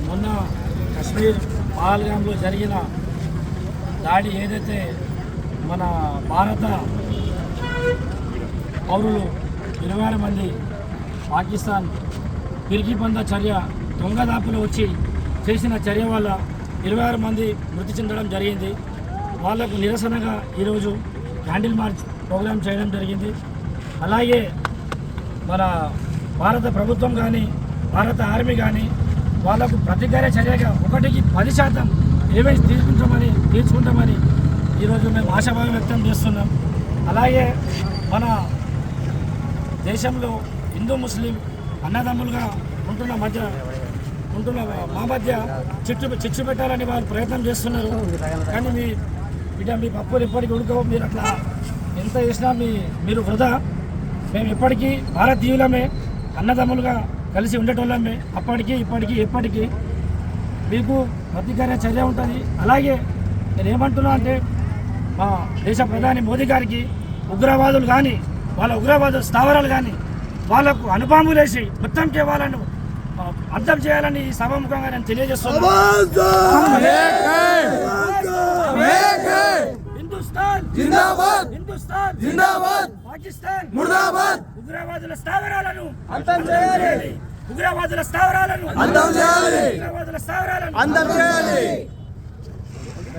మొన్న కశ్మీర్ పహల్గామ్లో జరిగిన దాడి ఏదైతే మన భారత పౌరులు 26 మంది పాకిస్తాన్ పిరికిపంద చర్య దొంగదాపులు వచ్చి చేసిన చర్య వల్ల 26 మంది మృతి చెందడం జరిగింది. వాళ్లకు నిరసనగా ఈరోజు క్యాండిల్ మార్చ్ ప్రోగ్రాం చేయడం జరిగింది. అలాగే మన భారత ప్రభుత్వం కానీ భారత ఆర్మీ కానీ వాళ్లకు ప్రతికార చర్యగా 1కి 10% ఏమేమి తీసుకుంటామని ఈరోజు మేము ఆశాభావం వ్యక్తం చేస్తున్నాం. అలాగే మన దేశంలో హిందూ ముస్లిం అన్నదమ్ములుగా ఉంటున్న మా మధ్య చిచ్చు పెట్టాలని వాళ్ళు ప్రయత్నం చేస్తున్నారు. కానీ మీ పప్పులు ఎప్పటికీ ఉడకవు. మీరు అట్లా ఎంత చేసినా మీరు వృధా. మేము ఎప్పటికీ భారతీయులమే, అన్నదమ్ములుగా కలిసి ఉండేటోళ్ళమే. అప్పటికి ఇప్పటికీ ఎప్పటికీ మీకు ప్రతికార చర్య ఉంటుంది. అలాగే నేను ఏమంటున్నా అంటే మా దేశ ప్రధాని మోదీ గారికి ఉగ్రవాదులు కానీ వాళ్ళ ఉగ్రవాద స్థావరాలు కానీ వాళ్ళకు అనుబాంబులేసి మొత్తంకే వాళ్ళను అర్థం చేయాలని ఈ సభాముఖంగా నేను తెలియజేస్తున్నాను. పాకిస్తాన్ ఉగ్రవాదుల స్థావరాలను అంతం చేయాలి.